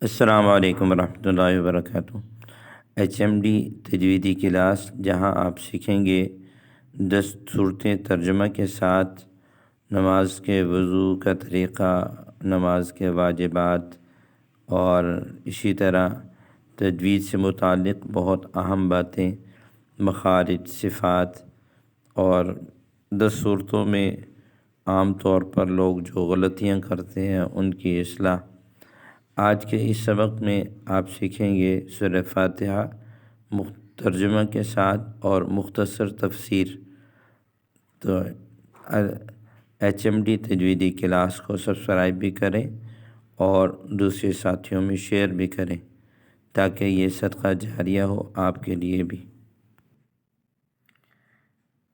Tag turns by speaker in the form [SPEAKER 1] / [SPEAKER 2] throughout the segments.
[SPEAKER 1] السلام علیکم ورحمۃ اللہ وبرکاتہ۔ HMD تجویدی کلاس، جہاں آپ سیکھیں گے 10 صورتیں ترجمہ کے ساتھ، نماز کے وضو کا طریقہ، نماز کے واجبات، اور اسی طرح تجوید سے متعلق بہت اہم باتیں، مخارج، صفات، اور 10 صورتوں میں عام طور پر لوگ جو غلطیاں کرتے ہیں ان کی اصلاح۔ آج کے اس سبق میں آپ سیکھیں گے سورہ فاتحہ ترجمہ کے ساتھ اور مختصر تفسیر۔ تو HMD تجویدی کلاس کو سبسکرائب بھی کریں اور دوسرے ساتھیوں میں شیئر بھی کریں تاکہ یہ صدقہ جاریہ ہو آپ کے لیے بھی۔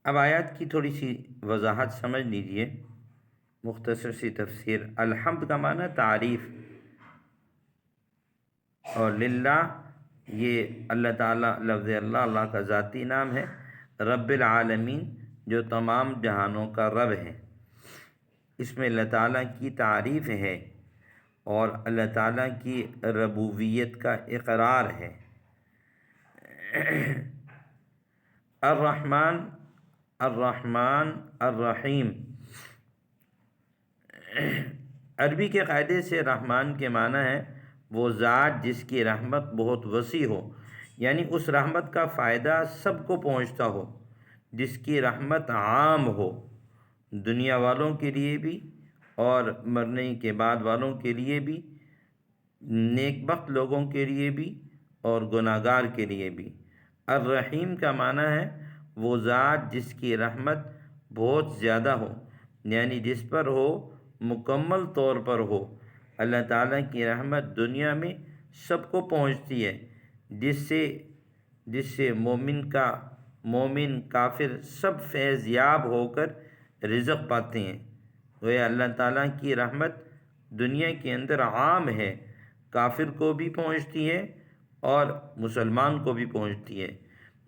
[SPEAKER 1] اب آیات کی تھوڑی سی وضاحت سمجھ لیجئے، مختصر سی تفسیر۔ الحمد کا معنی تعریف، اور للہ یہ اللہ تعالیٰ، لفظ اللہ کا ذاتی نام ہے۔ رب العالمین جو تمام جہانوں کا رب ہے، اس میں اللہ تعالیٰ کی تعریف ہے اور اللہ تعالیٰ کی ربوبیت کا اقرار ہے۔ الرحمن، الرحمن الرحیم، عربی کے قاعدے سے رحمان کے معنی ہے وہ ذات جس کی رحمت بہت وسیع ہو، یعنی اس رحمت کا فائدہ سب کو پہنچتا ہو، جس کی رحمت عام ہو، دنیا والوں کے لیے بھی اور مرنے کے بعد والوں کے لیے بھی، نیک بخت لوگوں کے لیے بھی اور گناہگار کے لیے بھی۔ الرحیم کا معنی ہے وہ ذات جس کی رحمت بہت زیادہ ہو، یعنی جس پر ہو، مکمل طور پر ہو۔ اللہ تعالیٰ کی رحمت دنیا میں سب کو پہنچتی ہے، جس سے مومن کافر سب فیض یاب ہو کر رزق پاتے ہیں۔ گویا اللہ تعالیٰ کی رحمت دنیا کے اندر عام ہے، کافر کو بھی پہنچتی ہے اور مسلمان کو بھی پہنچتی ہے۔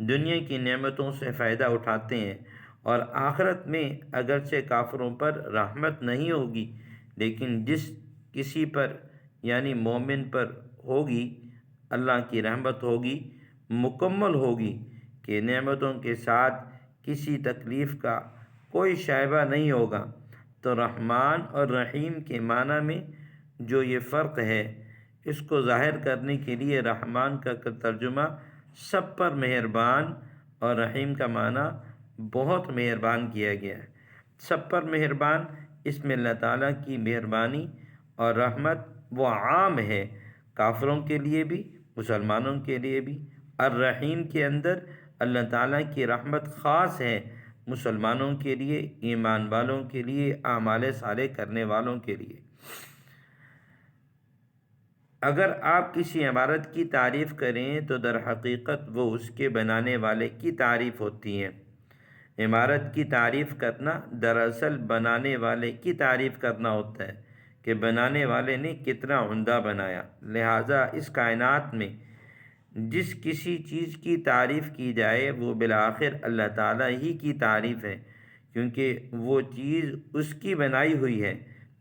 [SPEAKER 1] دنیا کی نعمتوں سے فائدہ اٹھاتے ہیں، اور آخرت میں اگرچہ کافروں پر رحمت نہیں ہوگی، لیکن جس کسی پر یعنی مومن پر ہوگی، اللہ کی رحمت ہوگی، مکمل ہوگی کہ نعمتوں کے ساتھ کسی تکلیف کا کوئی شائبہ نہیں ہوگا۔ تو رحمان اور رحیم کے معنی میں جو یہ فرق ہے، اس کو ظاہر کرنے کے لیے رحمان کا ترجمہ سب پر مہربان اور رحیم کا معنی بہت مہربان کیا گیا ہے۔ سب پر مہربان، اس میں اللہ تعالیٰ کی مہربانی اور رحمت وہ عام ہے، کافروں کے لیے بھی، مسلمانوں کے لیے بھی۔ الرحیم کے اندر اللہ تعالیٰ کی رحمت خاص ہے، مسلمانوں کے لیے، ایمان والوں کے لیے، اعمال صالح کرنے والوں کے لیے۔ اگر آپ کسی عمارت کی تعریف کریں تو در حقیقت وہ اس کے بنانے والے کی تعریف ہوتی ہے۔ عمارت کی تعریف کرنا دراصل بنانے والے کی تعریف کرنا ہوتا ہے کہ بنانے والے نے کتنا عمدہ بنایا۔ لہٰذا اس کائنات میں جس کسی چیز کی تعریف کی جائے وہ بالآخر اللہ تعالیٰ ہی کی تعریف ہے، کیونکہ وہ چیز اس کی بنائی ہوئی ہے۔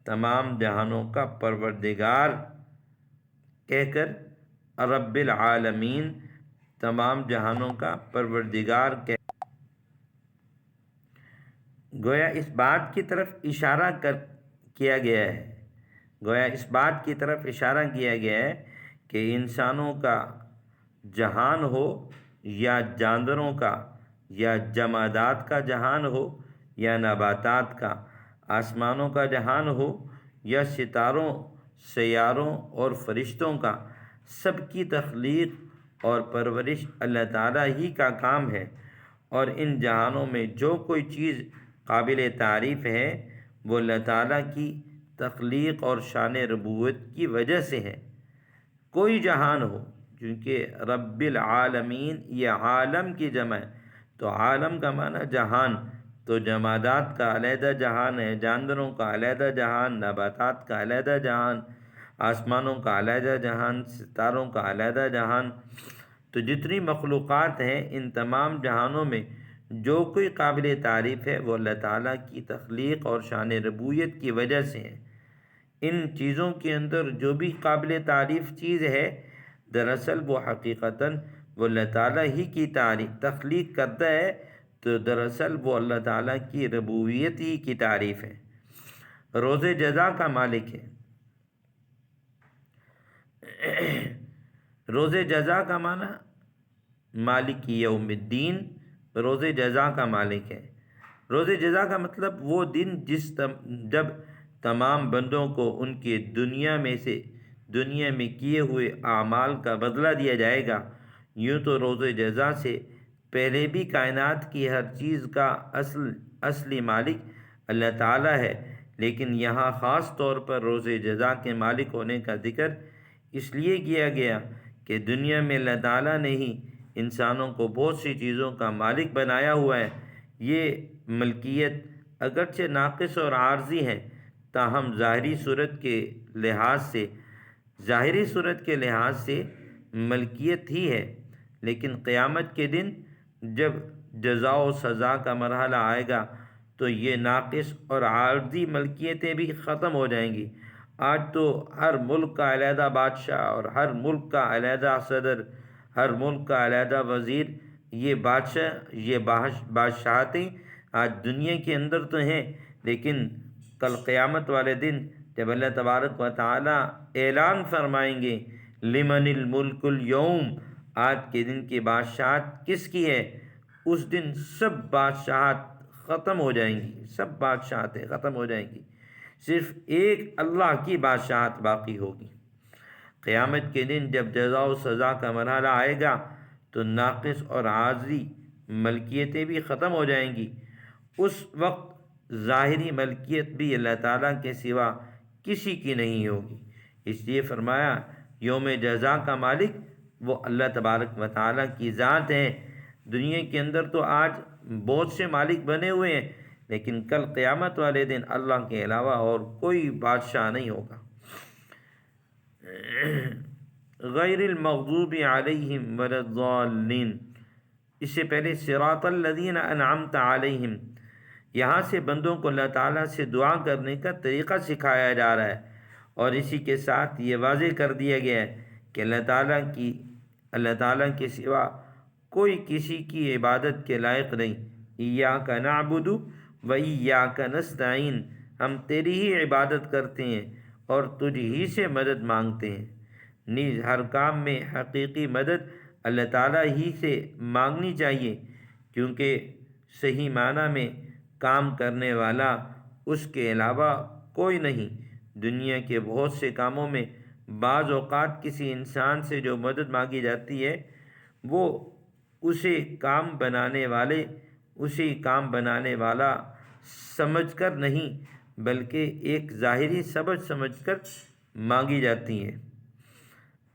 [SPEAKER 1] تمام جہانوں کا پروردگار کہہ کر رب العالمین، تمام جہانوں کا پروردگار گویا اس بات کی طرف اشارہ کیا گیا ہے کہ انسانوں کا جہان ہو یا جانوروں کا یا جمادات کا جہان ہو یا نباتات کا، آسمانوں کا جہان ہو یا ستاروں، سیاروں اور فرشتوں کا، سب کی تخلیق اور پرورش اللہ تعالیٰ ہی کا کام ہے، اور ان جہانوں میں جو کوئی چیز قابل تعریف ہے وہ اللہ تعالیٰ کی تخلیق اور شان ربوت کی وجہ سے ہے۔ کوئی جہان ہو، کیونکہ رب العالمین یہ عالم کی جمع ہے، تو عالم کا معنی جہان، تو جمادات کا علیحدہ جہان ہے، جانوروں کا علیحدہ جہان، نباتات کا علیحدہ جہان، آسمانوں کا علیحدہ جہان، ستاروں کا علیحدہ جہان۔ تو جتنی مخلوقات ہیں، ان تمام جہانوں میں جو کوئی قابل تعریف ہے وہ اللہ تعالیٰ کی تخلیق اور شان ربوبیت کی وجہ سے ہے۔ ان چیزوں کے اندر جو بھی قابل تعریف چیز ہے، دراصل وہ حقیقتاً وہ اللہ تعالیٰ ہی کی تخلیق کرتا ہے، تو دراصل وہ اللہ تعالیٰ کی ربوبیت ہی کی تعریف ہے۔ روز جزا کا مالک ہے۔ روز جزا کا معنی مالک یوم الدین، روز جزا کا مالک ہے۔ روز جزا کا مطلب وہ دن جب تمام بندوں کو ان کے دنیا میں کیے ہوئے اعمال کا بدلہ دیا جائے گا۔ یوں تو روز جزا سے پہلے بھی کائنات کی ہر چیز کا اصلی مالک اللہ تعالیٰ ہے، لیکن یہاں خاص طور پر روز جزا کے مالک ہونے کا ذکر اس لیے کیا گیا کہ دنیا میں اللہ تعالیٰ نے ہی انسانوں کو بہت سی چیزوں کا مالک بنایا ہوا ہے۔ یہ ملکیت اگرچہ ناقص اور عارضی ہے، تاہم ظاہری صورت کے لحاظ سے ملکیت ہی ہے، لیکن قیامت کے دن جب جزا و سزا کا مرحلہ آئے گا تو یہ ناقص اور عارضی ملکیتیں بھی ختم ہو جائیں گی۔ آج تو ہر ملک کا علیحدہ بادشاہ اور ہر ملک کا علیحدہ صدر، ہر ملک کا علیحدہ وزیر، یہ بادشاہتیں آج دنیا کے اندر تو ہیں، لیکن کل قیامت والے دن جب اللہ تبارک و تعالیٰ اعلان فرمائیں گے لمن الملک اليوم، آج کے دن کی بادشاہت کس کی ہے، اس دن سب بادشاہت ختم ہو جائیں گی، سب بادشاہتیں ختم ہو جائیں گی، صرف ایک اللہ کی بادشاہت باقی ہوگی۔ قیامت کے دن جب جزا و سزا کا مرحلہ آئے گا تو ناقص اور عارضی ملکیتیں بھی ختم ہو جائیں گی۔ اس وقت ظاہری ملکیت بھی اللہ تعالیٰ کے سوا کسی کی نہیں ہوگی۔ اس لیے فرمایا یوم جزا کا مالک وہ اللہ تبارک و تعالیٰ کی ذات ہے۔ دنیا کے اندر تو آج بہت سے مالک بنے ہوئے ہیں، لیکن کل قیامت والے دن اللہ کے علاوہ اور کوئی بادشاہ نہیں ہوگا۔ غیر المغضوب علیہم ولا الضالین، اس سے پہلے صراط الذین انعمت علیہم، یہاں سے بندوں کو اللہ تعالیٰ سے دعا کرنے کا طریقہ سکھایا جا رہا ہے، اور اسی کے ساتھ یہ واضح کر دیا گیا ہے کہ اللہ تعالیٰ کے سوا کوئی کسی کی عبادت کے لائق نہیں۔ ایاک نعبد و ایاک نستعین، ہم تیری ہی عبادت کرتے ہیں اور تجھ ہی سے مدد مانگتے ہیں۔ نیز ہر کام میں حقیقی مدد اللہ تعالیٰ ہی سے مانگنی چاہیے، کیونکہ صحیح معنی میں کام کرنے والا اس کے علاوہ کوئی نہیں۔ دنیا کے بہت سے کاموں میں بعض اوقات کسی انسان سے جو مدد مانگی جاتی ہے وہ اسے کام بنانے والا سمجھ کر نہیں، بلکہ ایک ظاہری سبب سمجھ کر مانگی جاتی ہیں۔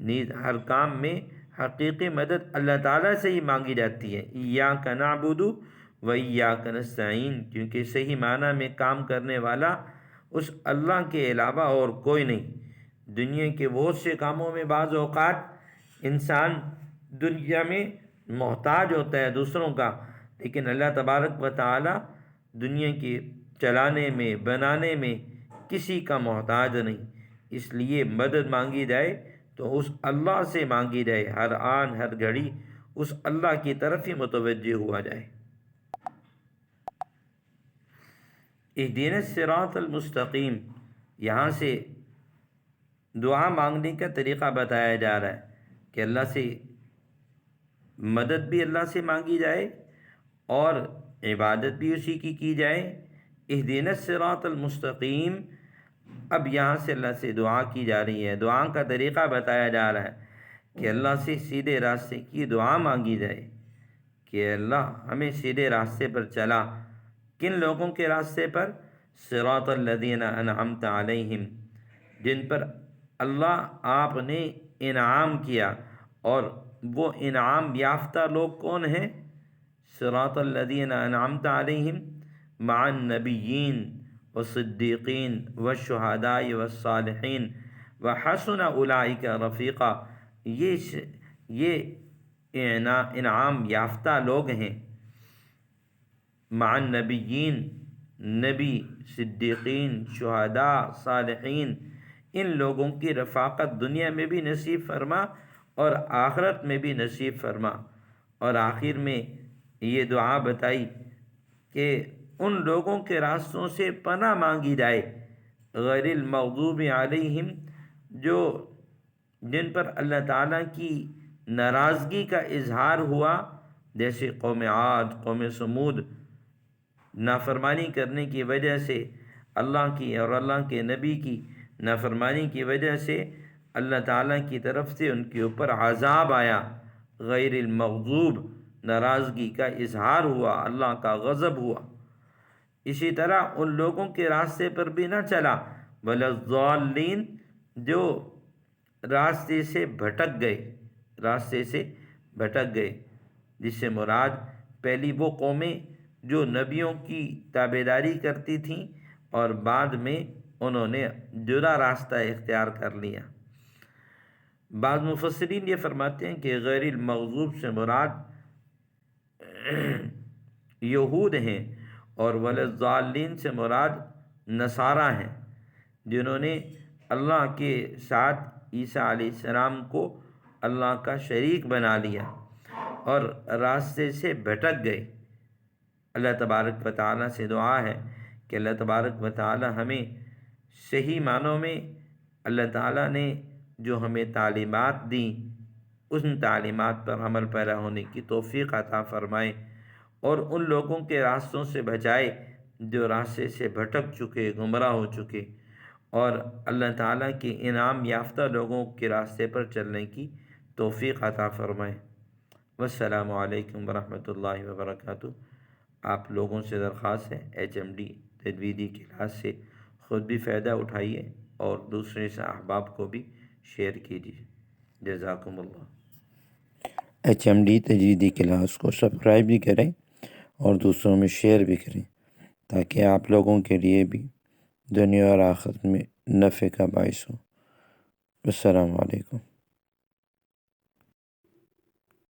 [SPEAKER 1] نیز ہر کام میں حقیقی مدد اللہ تعالیٰ سے ہی مانگی جاتی ہے۔ ایاک نعبد و ایاک نستعین، کیونکہ صحیح معنی میں کام کرنے والا اس اللہ کے علاوہ اور کوئی نہیں۔ دنیا کے بہت سے کاموں میں بعض اوقات انسان دنیا میں محتاج ہوتا ہے دوسروں کا، لیکن اللہ تبارک و تعالیٰ دنیا کے چلانے میں، بنانے میں کسی کا محتاج نہیں۔ اس لیے مدد مانگی جائے تو اس اللہ سے مانگی جائے، ہر آن ہر گھڑی اس اللہ کی طرف ہی متوجہ ہوا جائے۔ اہدنا الصراط المستقیم، یہاں سے دعا مانگنے کا طریقہ بتایا جا رہا ہے کہ اللہ سے مدد بھی اللہ سے مانگی جائے اور عبادت بھی اسی کی جائے۔ اہدنا الصراط المستقیم، اب یہاں سے اللہ سے دعا کی جا رہی ہے، دعا کا طریقہ بتایا جا رہا ہے کہ اللہ سے سیدھے راستے کی دعا مانگی جائے کہ اللہ ہمیں سیدھے راستے پر چلا۔ کن لوگوں کے راستے پر؟ صراط الذین انعمت علیہم، جن پر اللہ آپ نے انعام کیا، اور وہ انعام یافتہ لوگ کون ہیں؟ صراط الذین انعمت علیہم مع النبیین والصدیقین والشہداء والصالحین وحسن اولئک رفیقا، یہ انعام یافتہ لوگ ہیں۔ مع النبیین، نبی، صدیقین، شہداء، صالحین، ان لوگوں کی رفاقت دنیا میں بھی نصیب فرما اور آخرت میں بھی نصیب فرما۔ اور آخر میں یہ دعا بتائی کہ ان لوگوں کے راستوں سے پناہ مانگی جائے، غیر المغضوب علیہم، جن پر اللہ تعالیٰ کی ناراضگی کا اظہار ہوا، جیسے قوم عاد، قوم سمود، نافرمانی کرنے کی وجہ سے اللہ کی اور اللہ کے نبی کی نافرمانی کی وجہ سے اللہ تعالیٰ کی طرف سے ان کے اوپر عذاب آیا، غیر المغضوب، ناراضگی کا اظہار ہوا، اللہ کا غضب ہوا۔ اسی طرح ان لوگوں کے راستے پر بھی نہ چلا، ولا الضالین، جو راستے سے بھٹک گئے، جس سے مراد پہلی وہ قومیں جو نبیوں کی تابعداری کرتی تھیں اور بعد میں انہوں نے جدا راستہ اختیار کر لیا۔ بعض مفسرین یہ فرماتے ہیں کہ غیر المغضوب سے مراد یہود ہیں اور ولا الضالین سے مراد نصارہ ہیں، جنہوں نے اللہ کے ساتھ عیسیٰ علیہ السلام کو اللہ کا شریک بنا لیا اور راستے سے بھٹک گئے۔ اللہ تبارک و تعالیٰ سے دعا ہے کہ اللہ تبارک و تعالیٰ ہمیں صحیح معنوں میں اللہ تعالیٰ نے جو ہمیں تعلیمات دیں ان تعلیمات پر عمل پیرا ہونے کی توفیق عطا فرمائے، اور ان لوگوں کے راستوں سے بچائے جو راستے سے بھٹک چکے، گمراہ ہو چکے، اور اللہ تعالیٰ کے انعام یافتہ لوگوں کے راستے پر چلنے کی توفیق عطا فرمائے۔ والسلام علیکم ورحمۃ اللہ وبرکاتہ۔ آپ لوگوں سے درخواست ہے HMD تجویدی کلاس سے خود بھی فائدہ اٹھائیے اور دوسرے احباب کو بھی شیئر کیجیے۔ جزاکم اللہ۔ HMD تجویدی کلاس کو سبسکرائب بھی کریں اور دوسروں میں شیئر بھی کریں تاکہ آپ لوگوں کے لیے بھی دنیا اور آخرت میں نفع کا باعث ہو۔ السلام علیکم۔